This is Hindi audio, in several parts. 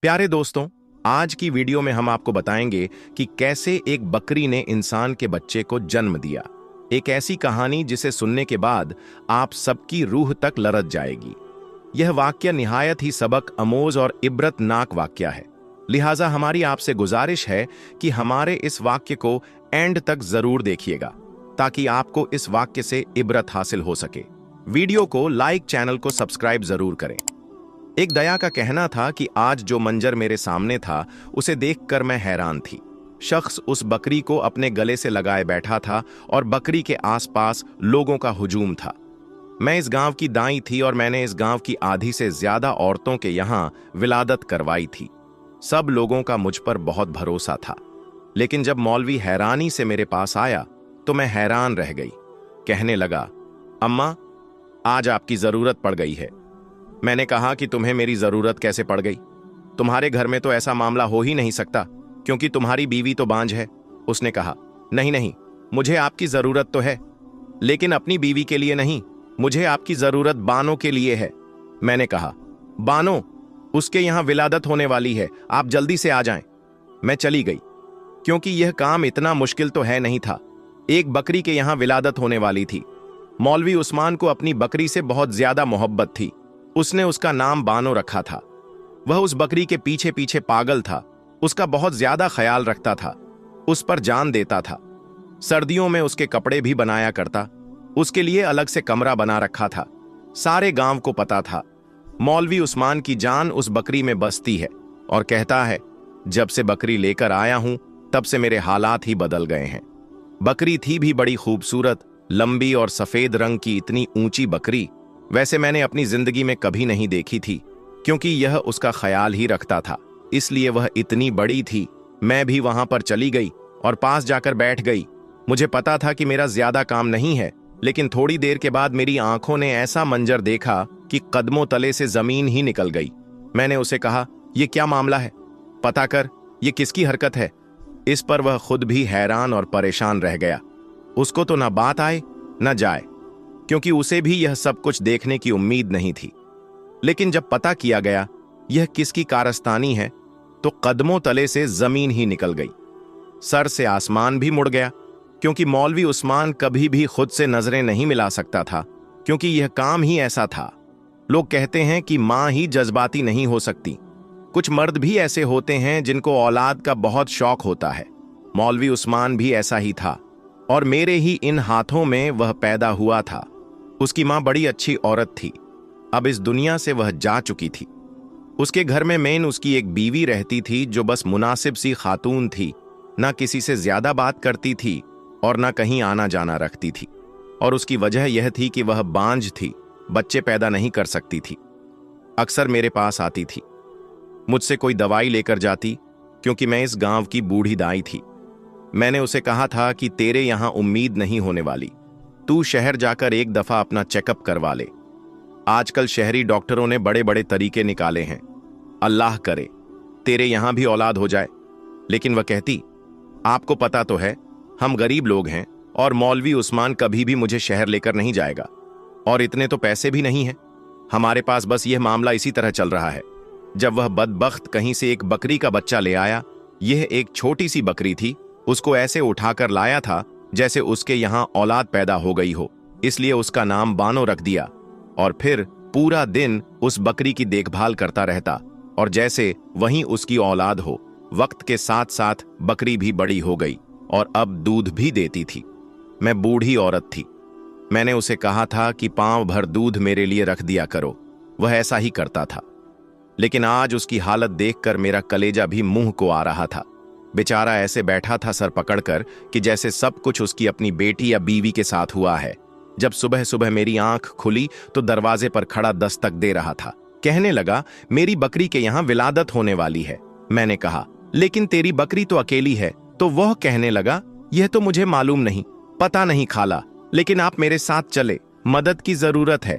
प्यारे दोस्तों, आज की वीडियो में हम आपको बताएंगे कि कैसे एक बकरी ने इंसान के बच्चे को जन्म दिया। एक ऐसी कहानी जिसे सुनने के बाद आप सबकी रूह तक लरज जाएगी। यह वाक्य निहायत ही सबक अमोज और इबरतनाक वाक्य है, लिहाजा हमारी आपसे गुजारिश है कि हमारे इस वाक्य को एंड तक जरूर देखिएगा ताकि आपको इस वाक्य से इबरत हासिल हो सके। वीडियो को लाइक, चैनल को सब्सक्राइब जरूर करें। एक दया का कहना था कि आज जो मंजर मेरे सामने था उसे देखकर मैं हैरान थी। शख्स उस बकरी को अपने गले से लगाए बैठा था और बकरी के आसपास लोगों का हुजूम था। मैं इस गांव की दाई थी और मैंने इस गांव की आधी से ज्यादा औरतों के यहां विलादत करवाई थी। सब लोगों का मुझ पर बहुत भरोसा था, लेकिन जब मौलवी हैरानी से मेरे पास आया तो मैं हैरान रह गई। कहने लगा, अम्मा, आज आपकी जरूरत पड़ गई है। मैंने कहा कि तुम्हें मेरी जरूरत कैसे पड़ गई? तुम्हारे घर में तो ऐसा मामला हो ही नहीं सकता क्योंकि तुम्हारी बीवी तो बांझ है। उसने कहा, नहीं नहीं, मुझे आपकी जरूरत तो है, लेकिन अपनी बीवी के लिए नहीं, मुझे आपकी जरूरत बानो के लिए है। मैंने कहा, बानो, उसके यहां विलादत होने वाली है, आप जल्दी से आ जाएं। मैं चली गई क्योंकि यह काम इतना मुश्किल तो है नहीं था। एक बकरी के यहां विलादत होने वाली थी। मौलवी उस्मान को अपनी बकरी से बहुत ज्यादा मोहब्बत थी। उसने उसका नाम बानो रखा था। वह उस बकरी के पीछे पीछे पागल था, उसका बहुत ज्यादा ख्याल रखता था, उस पर जान देता था। सर्दियों में उसके कपड़े भी बनाया करता, उसके लिए अलग से कमरा बना रखा था। सारे गांव को पता था मौलवी उस्मान की जान उस बकरी में बसती है, और कहता है, जब से बकरी लेकर आया हूं तब से मेरे हालात ही बदल गए हैं। बकरी थी भी बड़ी खूबसूरत, लंबी और सफेद रंग की। इतनी ऊंची बकरी वैसे मैंने अपनी जिंदगी में कभी नहीं देखी थी, क्योंकि यह उसका ख्याल ही रखता था, इसलिए वह इतनी बड़ी थी। मैं भी वहां पर चली गई और पास जाकर बैठ गई। मुझे पता था कि मेरा ज्यादा काम नहीं है, लेकिन थोड़ी देर के बाद मेरी आंखों ने ऐसा मंजर देखा कि कदमों तले से जमीन ही निकल गई। मैंने उसे कहा, यह क्या मामला है? पता कर, यह किसकी हरकत है? इस पर वह खुद भी हैरान और परेशान रह गया। उसको तो ना बात आए न जाए, क्योंकि उसे भी यह सब कुछ देखने की उम्मीद नहीं थी। लेकिन जब पता किया गया यह किसकी कारस्तानी है, तो कदमों तले से जमीन ही निकल गई। सर से आसमान भी मुड़ गया, क्योंकि मौलवी उस्मान कभी भी खुद से नजरें नहीं मिला सकता था, क्योंकि यह काम ही ऐसा था। लोग कहते हैं कि मां ही जज्बाती नहीं हो सकती। कुछ मर्द भी ऐसे होते हैं जिनको औलाद का बहुत शौक होता है। मौलवी उस्मान भी ऐसा ही था, और मेरे ही इन हाथों में वह पैदा हुआ था। उसकी मां बड़ी अच्छी औरत थी, अब इस दुनिया से वह जा चुकी थी। उसके घर में मेन उसकी एक बीवी रहती थी जो बस मुनासिब सी खातून थी, ना किसी से ज्यादा बात करती थी और ना कहीं आना जाना रखती थी। और उसकी वजह यह थी कि वह बांझ थी, बच्चे पैदा नहीं कर सकती थी। अक्सर मेरे पास आती थी, मुझसे कोई दवाई लेकर जाती, क्योंकि मैं इस गांव की बूढ़ी दाई थी। मैंने उसे कहा था कि तेरे यहां उम्मीद नहीं होने वाली, तू शहर जाकर एक दफा अपना चेकअप करवा ले। आजकल शहरी डॉक्टरों ने बड़े बड़े तरीके निकाले हैं, अल्लाह करे तेरे यहां भी औलाद हो जाए। लेकिन वह कहती, आपको पता तो है हम गरीब लोग हैं और मौलवी उस्मान कभी भी मुझे शहर लेकर नहीं जाएगा, और इतने तो पैसे भी नहीं हैं हमारे पास। बस यह मामला इसी तरह चल रहा है। जब वह बदबख्त कहीं से एक बकरी का बच्चा ले आया, यह एक छोटी सी बकरी थी, उसको ऐसे उठाकर लाया था जैसे उसके यहां औलाद पैदा हो गई हो, इसलिए उसका नाम बानो रख दिया। और फिर पूरा दिन उस बकरी की देखभाल करता रहता, और जैसे वहीं उसकी औलाद हो। वक्त के साथ साथ बकरी भी बड़ी हो गई और अब दूध भी देती थी। मैं बूढ़ी औरत थी, मैंने उसे कहा था कि पांव भर दूध मेरे लिए रख दिया करो। वह ऐसा ही करता था, लेकिन आज उसकी हालत देखकर मेरा कलेजा भी मुंह को आ रहा था। बेचारा ऐसे बैठा था सर पकड़कर कि जैसे सब कुछ उसकी अपनी बेटी या बीवी के साथ हुआ है। जब सुबह सुबह मेरी आंख खुली तो दरवाजे पर खड़ा दस्तक दे रहा था। कहने लगा, मेरी बकरी के यहां विलादत होने वाली है। मैंने कहा, लेकिन तेरी बकरी तो अकेली है। तो वह कहने लगा, यह तो मुझे मालूम नहीं, पता नहीं खाला, लेकिन आप मेरे साथ चले, मदद की जरूरत है।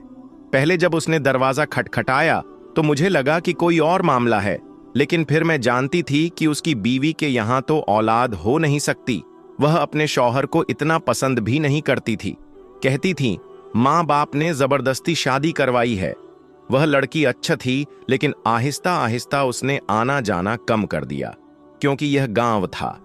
पहले जब उसने दरवाजा खटखटाया तो मुझे लगा कि कोई और मामला है, लेकिन फिर मैं जानती थी कि उसकी बीवी के यहां तो औलाद हो नहीं सकती। वह अपने शौहर को इतना पसंद भी नहीं करती थी। कहती थी, माँ बाप ने जबरदस्ती शादी करवाई है। वह लड़की अच्छा थी, लेकिन आहिस्ता आहिस्ता उसने आना जाना कम कर दिया, क्योंकि यह गांव था।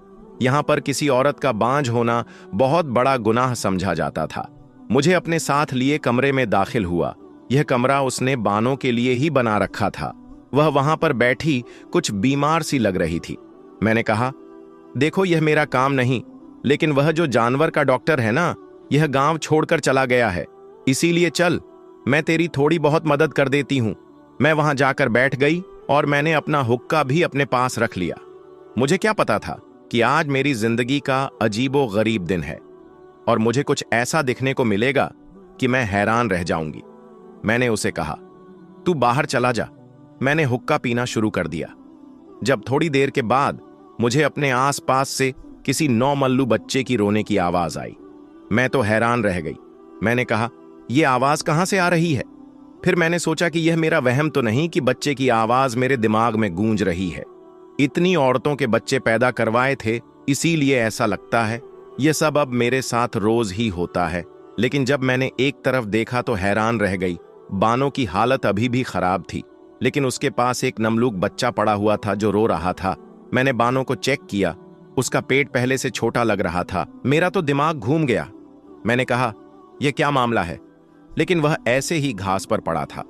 यहां पर किसी औरत का बांझ होना बहुत बड़ा गुनाह समझा जाता था। मुझे अपने साथ लिए कमरे में दाखिल हुआ। यह कमरा उसने बानों के लिए ही बना रखा था। वह वहां पर बैठी कुछ बीमार सी लग रही थी। मैंने कहा, देखो यह मेरा काम नहीं, लेकिन वह जो जानवर का डॉक्टर है ना, यह गांव छोड़कर चला गया है। इसीलिए चल, मैं तेरी थोड़ी बहुत मदद कर देती हूं। मैं वहां जाकर बैठ गई और मैंने अपना हुक्का भी अपने पास रख लिया। मुझे क्या पता था कि आज मेरी जिंदगी का अजीबो गरीब दिन है और मुझे कुछ ऐसा दिखने को मिलेगा कि मैं हैरान रह जाऊंगी। मैंने उसे कहा, तू बाहर चला जा। मैंने हुक्का पीना शुरू कर दिया। जब थोड़ी देर के बाद मुझे अपने आसपास से किसी नौमल्लू बच्चे की रोने की आवाज आई। मैं तो हैरान रह गई। मैंने कहा, यह आवाज कहां से आ रही है? फिर मैंने सोचा कि यह मेरा वहम तो नहीं कि बच्चे की आवाज मेरे दिमाग में गूंज रही है। इतनी औरतों के बच्चे पैदा करवाए थे, इसीलिए ऐसा लगता है। यह सब अब मेरे साथ रोज ही होता है। लेकिन जब मैंने एक तरफ देखा तो हैरान रह गई। बानों की हालत अभी भी खराब थी, लेकिन उसके पास एक नमलूक बच्चा पड़ा हुआ था जो रो रहा था। मैंने बानों को चेक किया। उसका पेट पहले से छोटा लग रहा था। मेरा तो दिमाग घूम गया। मैंने कहा, यह क्या मामला है? लेकिन वह ऐसे ही घास पर पड़ा था।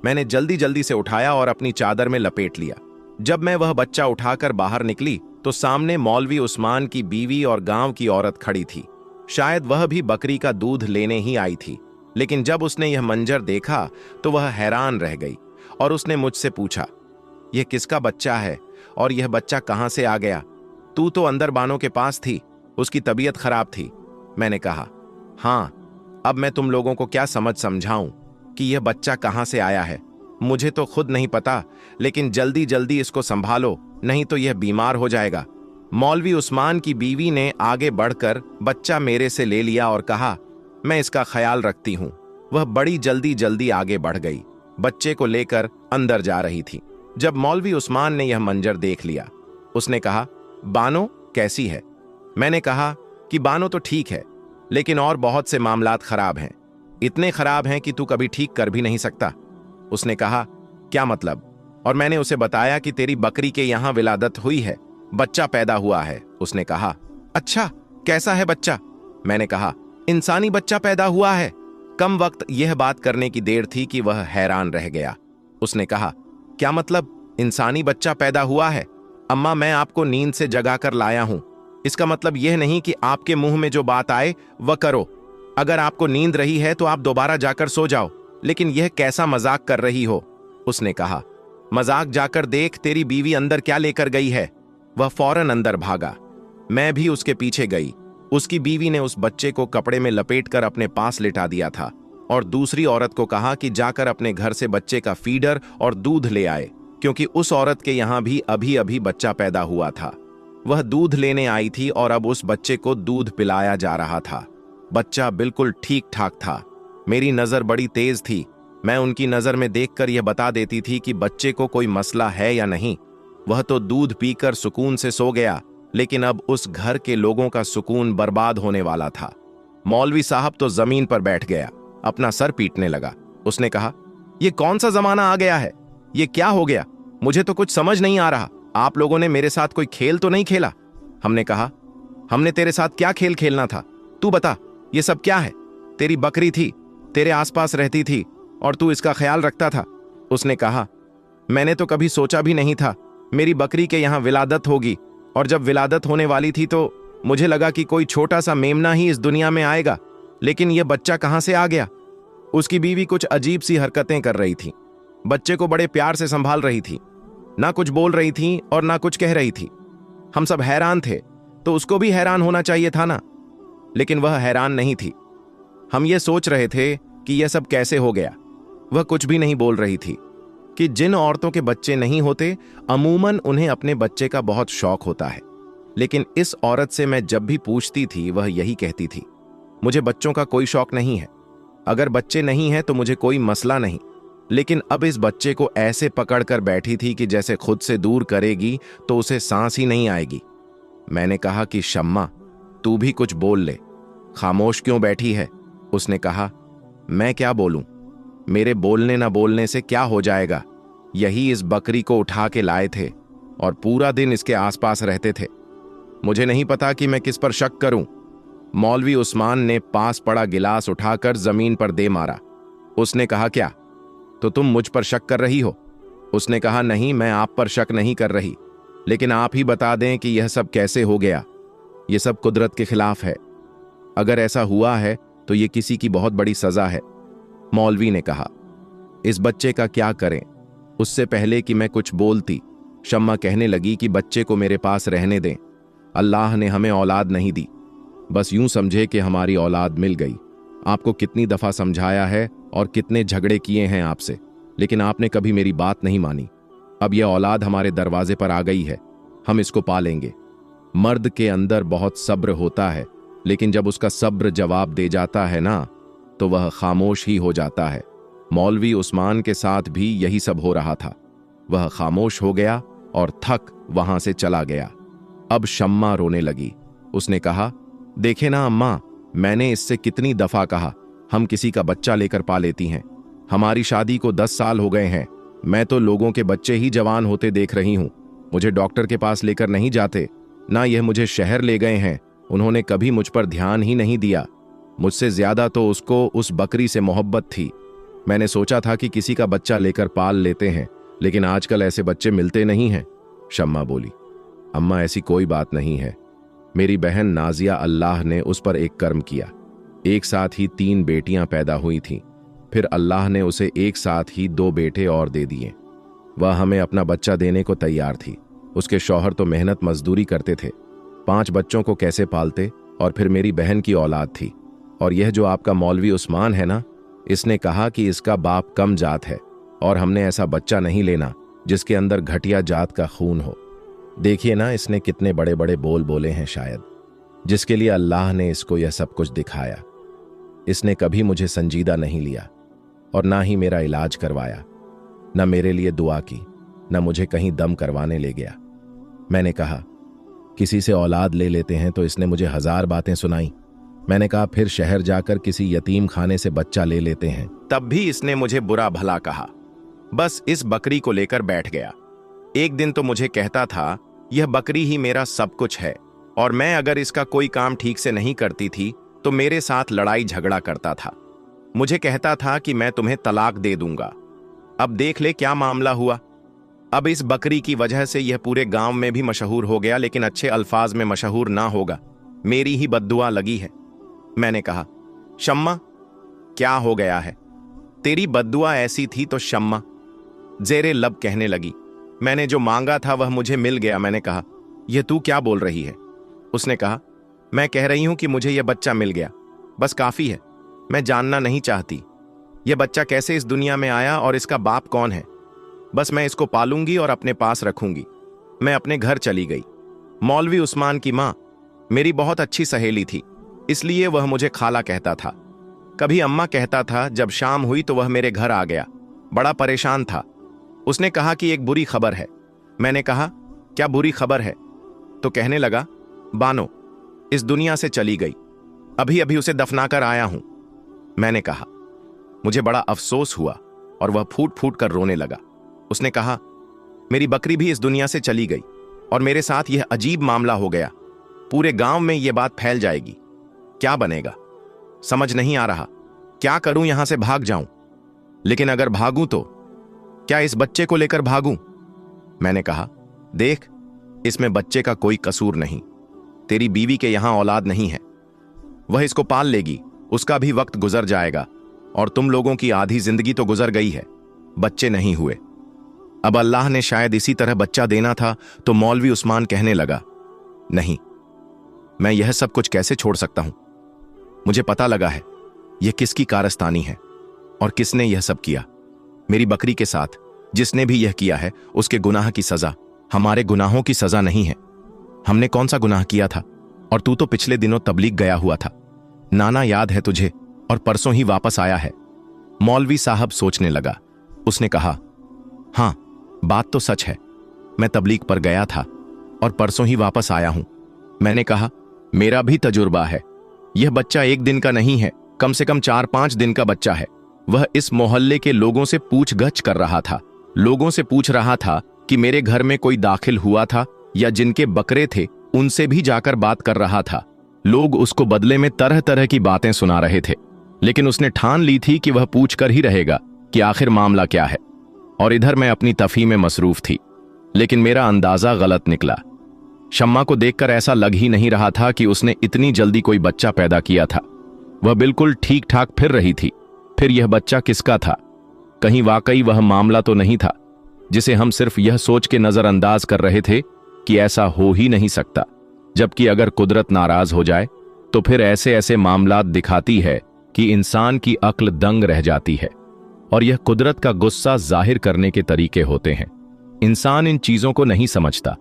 मैंने जल्दी जल्दी से उठाया और अपनी चादर में लपेट लिया। जब मैं वह बच्चा उठाकर बाहर निकली तो सामने मौलवी उस्मान की बीवी और गांव की औरत खड़ी थी। शायद वह भी बकरी का दूध लेने ही आई थी। लेकिन जब उसने यह मंजर देखा तो वह हैरान रह गई और उसने मुझसे पूछा, यह किसका बच्चा है और यह बच्चा कहां से आ गया? तू तो अंदर बानों के पास थी, उसकी तबीयत खराब थी। मैंने कहा, हाँ, अब मैं तुम लोगों को क्या समझाऊं कि यह बच्चा कहां से आया है? मुझे तो खुद नहीं पता, लेकिन जल्दी जल्दी इसको संभालो, नहीं तो यह बीमार हो जाएगा। मौलवी उस्मान की बीवी ने आगे बढ़कर बच्चा मेरे से ले लिया और कहा, मैं इसका ख्याल रखती हूं। वह बड़ी जल्दी जल्दी आगे बढ़ गई, बच्चे को लेकर अंदर जा रही थी। जब मौलवी उस्मान ने यह मंजर देख लिया, उसने कहा, बानो कैसी है? मैंने कहा कि बानो तो ठीक है, लेकिन और बहुत से मामलात खराब हैं। इतने खराब हैं कि तू कभी ठीक कर भी नहीं सकता। उसने कहा, क्या मतलब? और मैंने उसे बताया कि तेरी बकरी के यहां विलादत हुई है, बच्चा पैदा हुआ है। उसने कहा, अच्छा, कैसा है बच्चा? मैंने कहा, इंसानी बच्चा पैदा हुआ है। कम वक्त यह बात करने की देर थी कि वह हैरान रह गया। उसने कहा, क्या मतलब इंसानी बच्चा पैदा हुआ है? अम्मा, मैं आपको नींद से जगा कर लाया हूं। इसका मतलब यह नहीं कि आपके मुंह में जो बात आए वह करो। अगर आपको नींद रही है तो आप दोबारा जाकर सो जाओ, लेकिन यह कैसा मजाक कर रही हो? उसने कहा, मजाक जाकर देख तेरी बीवी अंदर क्या लेकर गई है। वह फौरन अंदर भागा। मैं भी उसके पीछे गई। उसकी बीवी ने उस बच्चे को कपड़े में लपेटकर अपने पास लिटा दिया था और दूसरी औरत को कहा कि जाकर अपने घर से बच्चे का फीडर और दूध ले आए, क्योंकि उस औरत के यहां भी अभी अभी बच्चा पैदा हुआ था। वह दूध लेने आई थी और अब उस बच्चे को दूध पिलाया जा रहा था। बच्चा बिल्कुल ठीक ठाक था। मेरी नजर बड़ी तेज थी। मैं उनकी नजर में देखकर यह बता देती थी कि बच्चे को कोई मसला है या नहीं। वह तो दूध पीकर सुकून से सो गया, लेकिन अब उस घर के लोगों का सुकून बर्बाद होने वाला था। मौलवी साहब तो जमीन पर बैठ गया, अपना सर पीटने लगा। उसने कहा, यह कौन सा जमाना आ गया है? यह क्या हो गया? मुझे तो कुछ समझ नहीं आ रहा। आप लोगों ने मेरे साथ कोई खेल तो नहीं खेला? हमने कहा, हमने तेरे साथ क्या खेल खेलना था? तू बता, ये सब क्या है? तेरी बकरी थी, तेरे आसपास रहती थी और तू इसका ख्याल रखता था। उसने कहा, मैंने तो कभी सोचा भी नहीं था मेरी बकरी के यहां विलादत होगी, और जब विलादत होने वाली थी तो मुझे लगा कि कोई छोटा सा मेमना ही इस दुनिया में आएगा, लेकिन यह बच्चा कहां से आ गया? उसकी बीवी कुछ अजीब सी हरकतें कर रही थी। बच्चे को बड़े प्यार से संभाल रही थी, ना कुछ बोल रही थी और ना कुछ कह रही थी। हम सब हैरान थे, तो उसको भी हैरान होना चाहिए था ना, लेकिन वह हैरान नहीं थी। हम ये सोच रहे थे कि यह सब कैसे हो गया। वह कुछ भी नहीं बोल रही थी कि जिन औरतों के बच्चे नहीं होते, अमूमन उन्हें अपने बच्चे का बहुत शौक होता है। लेकिन इस औरत से मैं जब भी पूछती थी, वह यही कहती थी, मुझे बच्चों का कोई शौक नहीं है। अगर बच्चे नहीं हैं तो मुझे कोई मसला नहीं। लेकिन अब इस बच्चे को ऐसे पकड़कर बैठी थी कि जैसे खुद से दूर करेगी तो उसे सांस ही नहीं आएगी। मैंने कहा कि शम्मा, तू भी कुछ बोल ले, खामोश क्यों बैठी है? उसने कहा, मैं क्या बोलूं? मेरे बोलने ना बोलने से क्या हो जाएगा? यही इस बकरी को उठा के लाए थे और पूरा दिन इसके आसपास रहते थे। मुझे नहीं पता कि मैं किस पर शक करूं। मौलवी उस्मान ने पास पड़ा गिलास उठाकर जमीन पर दे मारा। उसने कहा, क्या तो तुम मुझ पर शक कर रही हो? उसने कहा, नहीं, मैं आप पर शक नहीं कर रही, लेकिन आप ही बता दें कि यह सब कैसे हो गया। यह सब कुदरत के खिलाफ है। अगर ऐसा हुआ है तो यह किसी की बहुत बड़ी सजा है। मौलवी ने कहा, इस बच्चे का क्या करें? उससे पहले कि मैं कुछ बोलती, शम्मा कहने लगी कि बच्चे को मेरे पास रहने दें। अल्लाह ने हमें औलाद नहीं दी, बस यूं समझे कि हमारी औलाद मिल गई। आपको कितनी दफा समझाया है और कितने झगड़े किए हैं आपसे, लेकिन आपने कभी मेरी बात नहीं मानी। अब यह औलाद हमारे दरवाजे पर आ गई है, हम इसको पालेंगे। मर्द के अंदर बहुत सब्र होता है, लेकिन जब उसका सब्र जवाब दे जाता है ना, तो वह खामोश ही हो जाता है। मौलवी उस्मान के साथ भी यही सब हो रहा था। वह खामोश हो गया और थक वहां से चला गया। अब शम्मा रोने लगी। उसने कहा, देखे ना अम्मा, मैंने इससे कितनी दफा कहा हम किसी का बच्चा लेकर पा लेती हैं। हमारी शादी को 10 साल हो गए हैं। मैं तो लोगों के बच्चे ही जवान होते देख रही हूं। मुझे डॉक्टर के पास लेकर नहीं जाते, ना यह मुझे शहर ले गए हैं। उन्होंने कभी मुझ पर ध्यान ही नहीं दिया। मुझसे ज्यादा तो उसको उस बकरी से मोहब्बत थी। मैंने सोचा था कि किसी का बच्चा लेकर पाल लेते हैं, लेकिन आजकल ऐसे बच्चे मिलते नहीं हैं। शम्मा बोली, अम्मा ऐसी कोई बात नहीं है। मेरी बहन नाजिया, अल्लाह ने उस पर एक कर्म किया। एक साथ ही 3 बेटियां पैदा हुई थीं। फिर अल्लाह ने उसे एक साथ ही 2 बेटे और दे दिए। वह हमें अपना बच्चा देने को तैयार थी। उसके शौहर तो मेहनत मजदूरी करते थे। 5 बच्चों को कैसे पालते? और फिर मेरी बहन की औलाद थी। और यह जो आपका मौलवी उस्मान है ना, इसने कहा कि इसका बाप कम जात है और हमने ऐसा बच्चा नहीं लेना जिसके अंदर घटिया जात का खून हो। देखिए ना, इसने कितने बड़े बड़े बोल बोले हैं, शायद जिसके लिए अल्लाह ने इसको यह सब कुछ दिखाया। इसने कभी मुझे संजीदा नहीं लिया और ना ही मेरा इलाज करवाया, न मेरे लिए दुआ की, न मुझे कहीं दम करवाने ले गया। मैंने कहा किसी से औलाद ले लेते हैं, तो इसने मुझे 1000 बातें सुनाई। मैंने कहा फिर शहर जाकर किसी यतीम खाने से बच्चा ले लेते हैं। तब भी इसने मुझे बुरा भला कहा। बस इस बकरी को लेकर बैठ गया। एक दिन तो मुझे कहता था यह बकरी ही मेरा सब कुछ है, और मैं अगर इसका कोई काम ठीक से नहीं करती थी तो मेरे साथ लड़ाई झगड़ा करता था। मुझे कहता था कि मैं तुम्हें तलाक दे दूंगा। अब देख ले क्या मामला हुआ। अब इस बकरी की वजह से यह पूरे गांव में भी मशहूर हो गया, लेकिन अच्छे अल्फाज में मशहूर ना होगा। मेरी ही बद्दुआ लगी है। मैंने कहा, शम्मा क्या हो गया है? तेरी बद्दुआ ऐसी थी तो शम्मा जेरे लब कहने लगी, मैंने जो मांगा था वह मुझे मिल गया। मैंने कहा, यह तू क्या बोल रही है? उसने कहा, मैं कह रही हूं कि मुझे यह बच्चा मिल गया, बस काफी है। मैं जानना नहीं चाहती यह बच्चा कैसे इस दुनिया में आया और इसका बाप कौन है। बस मैं इसको पालूंगी और अपने पास रखूंगी। मैं अपने घर चली गई। मौलवी उस्मान की मां मेरी बहुत अच्छी सहेली थी, इसलिए वह मुझे खाला कहता था। कभी अम्मा कहता था। जब शाम हुई तो वह मेरे घर आ गया। बड़ा परेशान था। उसने कहा कि एक बुरी खबर है। मैंने कहा, क्या बुरी खबर है? तो कहने लगा, बानो इस दुनिया से चली गई, अभी अभी उसे दफनाकर आया हूं। मैंने कहा, मुझे बड़ा अफसोस हुआ और वह फूट फूट कर रोने लगा। उसने कहा, मेरी बकरी भी इस दुनिया से चली गई और मेरे साथ यह अजीब मामला हो गया। पूरे गांव में यह बात फैल जाएगी। क्या बनेगा समझ नहीं आ रहा। क्या करूं? यहां से भाग जाऊं? लेकिन अगर भागूं तो क्या इस बच्चे को लेकर भागूं? मैंने कहा, देख, इसमें बच्चे का कोई कसूर नहीं। तेरी बीवी के यहां औलाद नहीं है, वह इसको पाल लेगी। उसका भी वक्त गुजर जाएगा और तुम लोगों की आधी जिंदगी तो गुजर गई है, बच्चे नहीं हुए। अब अल्लाह ने शायद इसी तरह बच्चा देना था। तो मौलवी उस्मान कहने लगा, नहीं, मैं यह सब कुछ कैसे छोड़ सकता हूं। मुझे पता लगा है यह किसकी कारस्तानी है और किसने यह सब किया। मेरी बकरी के साथ जिसने भी यह किया है उसके गुनाह की सजा हमारे गुनाहों की सजा नहीं है। हमने कौन सा गुनाह किया था? और तू तो पिछले दिनों तबलीग गया हुआ था, नाना याद है तुझे, और परसों ही वापस आया है। मौलवी साहब सोचने लगा। उसने कहा, हां, बात तो सच है, मैं तबलीग पर गया था और परसों ही वापस आया हूं। मैंने कहा, मेरा भी तजुर्बा है। यह बच्चा 1 दिन का नहीं है, कम से कम 4-5 दिन का बच्चा है। वह इस मोहल्ले के लोगों से पूछगछ कर रहा था। लोगों से पूछ रहा था कि मेरे घर में कोई दाखिल हुआ था, या जिनके बकरे थे उनसे भी जाकर बात कर रहा था। लोग उसको बदले में तरह तरह की बातें सुना रहे थे, लेकिन उसने ठान ली थी कि वह पूछ कर ही रहेगा कि आखिर मामला क्या है। और इधर मैं अपनी तफहीम में मसरूफ थी, लेकिन मेरा अंदाजा गलत निकला। शम्मा को देखकर ऐसा लग ही नहीं रहा था कि उसने इतनी जल्दी कोई बच्चा पैदा किया था। वह बिल्कुल ठीक ठाक फिर रही थी। फिर यह बच्चा किसका था? कहीं वाकई वह मामला तो नहीं था जिसे हम सिर्फ यह सोच के नजरअंदाज कर रहे थे कि ऐसा हो ही नहीं सकता, जबकि अगर कुदरत नाराज हो जाए तो फिर ऐसे ऐसे मामलात दिखाती है कि इंसान की अक्ल दंग रह जाती है। और यह कुदरत का गुस्सा जाहिर करने के तरीके होते हैं। इंसान इन चीजों को नहीं समझता।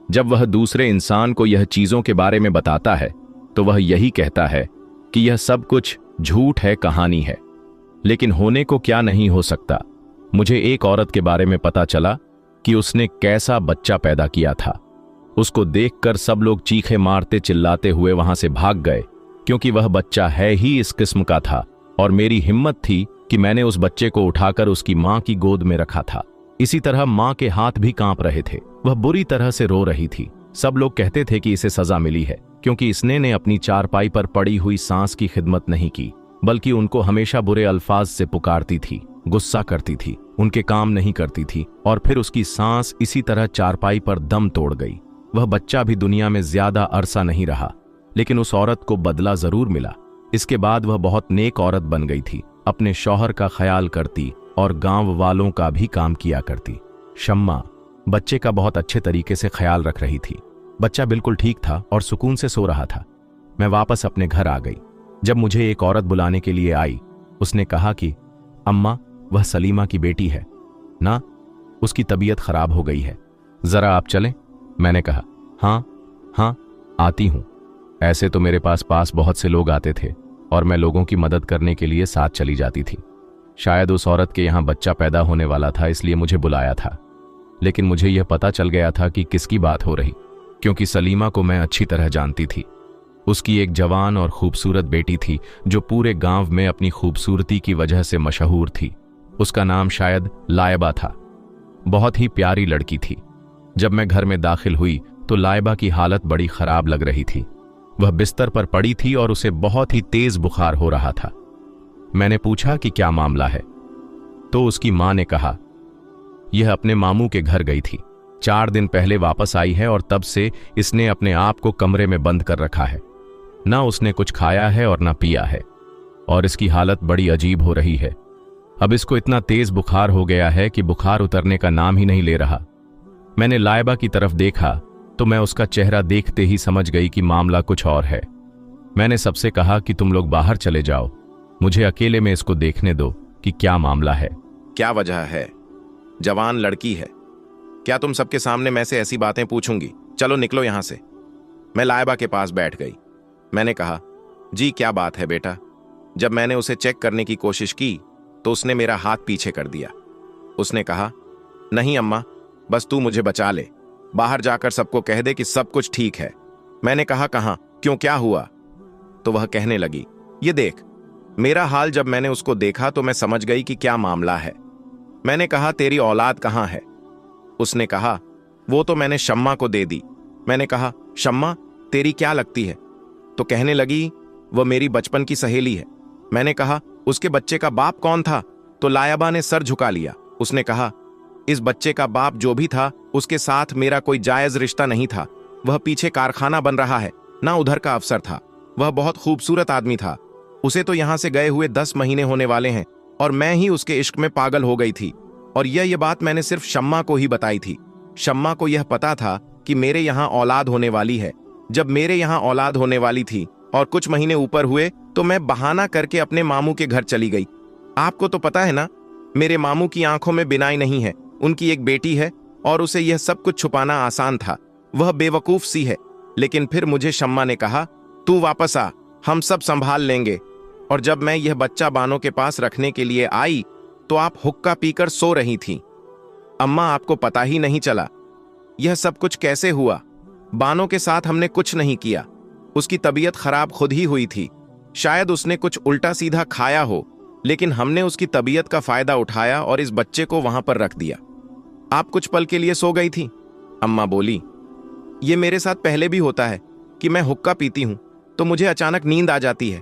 जब वह दूसरे इंसान को यह चीजों के बारे में बताता है तो वह यही कहता है कि यह सब कुछ झूठ है, कहानी है। लेकिन होने को क्या नहीं हो सकता। मुझे एक औरत के बारे में पता चला कि उसने कैसा बच्चा पैदा किया था। उसको देखकर सब लोग चीखे मारते चिल्लाते हुए वहां से भाग गए, क्योंकि वह बच्चा है ही इस किस्म का था। और मेरी हिम्मत थी कि मैंने उस बच्चे को उठाकर उसकी मां की गोद में रखा था। इसी तरह मां के हाथ भी कांप रहे थे। वह बुरी तरह से रो रही थी। सब लोग कहते थे कि इसे सजा मिली है, क्योंकि इसने ने अपनी चारपाई पर पड़ी हुई सांस की खिदमत नहीं की, बल्कि उनको हमेशा बुरे अल्फाज से पुकारती थी, गुस्सा करती थी, उनके काम नहीं करती थी, और फिर उसकी सांस इसी तरह चारपाई पर दम तोड़ गई। वह बच्चा भी दुनिया में ज्यादा अरसा नहीं रहा, लेकिन उस औरत को बदला जरूर मिला। इसके बाद वह बहुत नेक औरत बन गई थी। अपने शौहर का ख्याल करती और गांव वालों का भी काम किया करती। शम्मा बच्चे का बहुत अच्छे तरीके से ख्याल रख रही थी। बच्चा बिल्कुल ठीक था और सुकून से सो रहा था। मैं वापस अपने घर आ गई। जब मुझे एक औरत बुलाने के लिए आई, उसने कहा कि अम्मा, वह सलीमा की बेटी है ना, उसकी तबीयत खराब हो गई है, जरा आप चलें। मैंने कहा हाँ आती हूं। ऐसे तो मेरे पास बहुत से लोग आते थे और मैं लोगों की मदद करने के लिए साथ चली जाती थी। शायद उस औरत के यहां बच्चा पैदा होने वाला था, इसलिए मुझे बुलाया था। लेकिन मुझे यह पता चल गया था कि किसकी बात हो रही, क्योंकि सलीमा को मैं अच्छी तरह जानती थी। उसकी एक जवान और खूबसूरत बेटी थी जो पूरे गांव में अपनी खूबसूरती की वजह से मशहूर थी। उसका नाम शायद लायबा था। बहुत ही प्यारी लड़की थी। जब मैं घर में दाखिल हुई तो लायबा की हालत बड़ी खराब लग रही थी। वह बिस्तर पर पड़ी थी और उसे बहुत ही तेज बुखार हो रहा था। मैंने पूछा कि क्या मामला है, तो उसकी मां ने कहा यह अपने मामू के घर गई थी, 4 दिन पहले वापस आई है और तब से इसने अपने आप को कमरे में बंद कर रखा है। ना उसने कुछ खाया है और ना पिया है, और इसकी हालत बड़ी अजीब हो रही है। अब इसको इतना तेज बुखार हो गया है कि बुखार उतरने का नाम ही नहीं ले रहा। मैंने लायबा की तरफ देखा तो मैं उसका चेहरा देखते ही समझ गई कि मामला कुछ और है। मैंने सबसे कहा कि तुम लोग बाहर चले जाओ, मुझे अकेले में इसको देखने दो कि क्या मामला है। क्या वजह है? जवान लड़की है, क्या तुम सबके सामने मैं से ऐसी बातें पूछूंगी? चलो निकलो यहां से। मैं लायबा के पास बैठ गई। मैंने कहा जी क्या बात है बेटा? जब मैंने उसे चेक करने की कोशिश की तो उसने मेरा हाथ पीछे कर दिया। उसने कहा नहीं अम्मा, बस तू मुझे बचा ले, बाहर जाकर सबको कह दे कि सब कुछ ठीक है। मैंने कहा कहां, क्यों, क्या हुआ? तो वह कहने लगी ये देख। मेरा हाल जब मैंने उसको देखा तो मैं समझ गई कि क्या मामला है। मैंने कहा तेरी औलाद कहां है? उसने कहा वो तो मैंने शम्मा को दे दी। मैंने कहा शम्मा तेरी क्या लगती है? तो कहने लगी वह मेरी बचपन की सहेली है। मैंने कहा उसके बच्चे का बाप कौन था? तो लायबा ने सर झुका लिया। उसने कहा इस बच्चे का बाप जो भी था उसके साथ मेरा कोई जायज रिश्ता नहीं था। वह पीछे कारखाना बन रहा है ना, उधर का अफसर था। वह बहुत खूबसूरत आदमी था। उसे तो यहां से गए हुए 10 महीने होने वाले हैं और मैं ही उसके इश्क में पागल हो गई थी। और यह बात मैंने सिर्फ शम्मा को ही बताई थी। शम्मा को यह पता था कि मेरे यहाँ औलाद होने वाली है। जब मेरे यहाँ औलाद होने वाली थी और कुछ महीने ऊपर हुए तो मैं बहाना करके अपने मामू के घर चली गई। आपको तो पता है ना, मेरे मामू की आंखों में बिनाई नहीं है। उनकी एक बेटी है और उसे यह सब कुछ छुपाना आसान था। वह बेवकूफ सी है। लेकिन फिर मुझे शम्मा ने कहा तू वापस आ, हम सब संभाल लेंगे। और जब मैं यह बच्चा बानो के पास रखने के लिए आई तो आप हुक्का पीकर सो रही थीं। अम्मा आपको पता ही नहीं चला यह सब कुछ कैसे हुआ। बानो के साथ हमने कुछ नहीं किया। उसकी तबीयत खराब खुद ही हुई थी। शायद उसने कुछ उल्टा सीधा खाया हो, लेकिन हमने उसकी तबीयत का फायदा उठाया और इस बच्चे को वहां पर रख दिया। आप कुछ पल के लिए सो गई थी। अम्मा बोली, ये मेरे साथ पहले भी होता है कि मैं हुक्का पीती हूं तो मुझे अचानक नींद आ जाती है,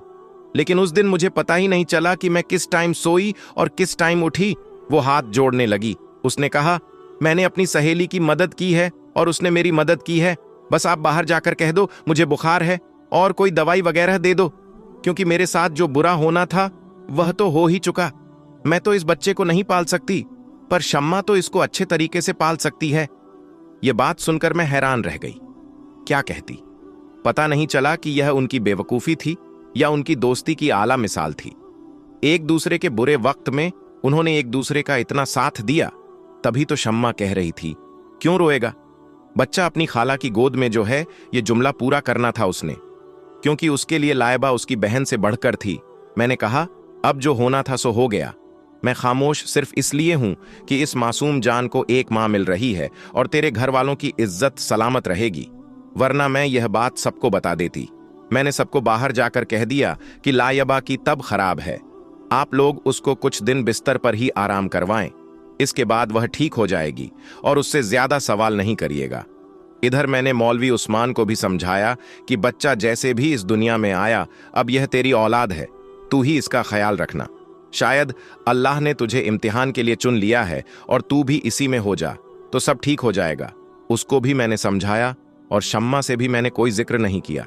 लेकिन उस दिन मुझे पता ही नहीं चला कि मैं किस टाइम सोई और किस टाइम उठी। वो हाथ जोड़ने लगी। उसने कहा, मैंने अपनी सहेली की मदद की है और उसने मेरी मदद की है। बस आप बाहर जाकर कह दो मुझे बुखार है और कोई दवाई वगैरह दे दो, क्योंकि मेरे साथ जो बुरा होना था वह तो हो ही चुका। मैं तो इस बच्चे को नहीं पाल सकती, पर शम्मा तो इसको अच्छे तरीके से पाल सकती है। यह बात सुनकर मैं हैरान रह गई। क्या कहती? पता नहीं चला कि यह उनकी बेवकूफी थी या उनकी दोस्ती की आला मिसाल थी। एक दूसरे के बुरे वक्त में उन्होंने एक दूसरे का इतना साथ दिया। तभी तो शम्मा कह रही थी, क्यों रोएगा? बच्चा अपनी खाला की गोद में जो है, ये जुमला पूरा करना था उसने, क्योंकि उसके लिए लाइबा उसकी बहन से बढ़कर थी। मैंने कहा, अब जो होना था सो हो गया। मैं खामोश सिर्फ इसलिए हूं कि इस मासूम जान को एक मां मिल रही है और तेरे घर वालों की इज्जत सलामत रहेगी, वरना मैं यह बात सबको बता देती। मैंने सबको बाहर जाकर कह दिया कि लाइबा की तब खराब है, आप लोग उसको कुछ दिन बिस्तर पर ही आराम करवाएं, इसके बाद वह ठीक हो जाएगी और उससे ज्यादा सवाल नहीं करिएगा। इधर मैंने मौलवी उस्मान को भी समझाया कि बच्चा जैसे भी इस दुनिया में आया, अब यह तेरी औलाद है, तू ही इसका ख्याल रखना। शायद अल्लाह ने तुझे इम्तिहान के लिए चुन लिया है और तू भी इसी में हो जा तो सब ठीक हो जाएगा। उसको भी मैंने समझाया और शम्मा से भी मैंने कोई जिक्र नहीं किया।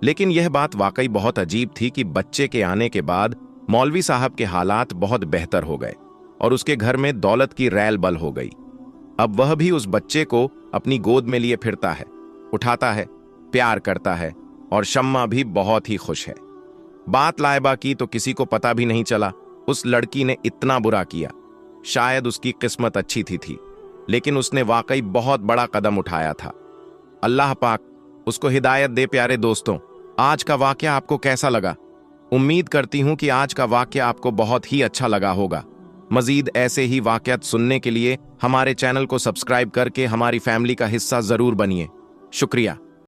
लेकिन यह बात वाकई बहुत अजीब थी कि बच्चे के आने के बाद मौलवी साहब के हालात बहुत बेहतर हो गए और उसके घर में दौलत की रैल बल हो गई। अब वह भी उस बच्चे को अपनी गोद में लिए फिरता है, उठाता है, प्यार करता है और शम्मा भी बहुत ही खुश है। बात लाइबा की तो किसी को पता भी नहीं चला। उस लड़की ने इतना बुरा किया, शायद उसकी किस्मत अच्छी थी, लेकिन उसने वाकई बहुत बड़ा कदम उठाया था। अल्लाह पाक उसको हिदायत दे। प्यारे दोस्तों, आज का वाकया आपको कैसा लगा? उम्मीद करती हूं कि आज का वाकया आपको बहुत ही अच्छा लगा होगा। मजीद ऐसे ही वाकयात सुनने के लिए हमारे चैनल को सब्सक्राइब करके हमारी फैमिली का हिस्सा जरूर बनिए। शुक्रिया।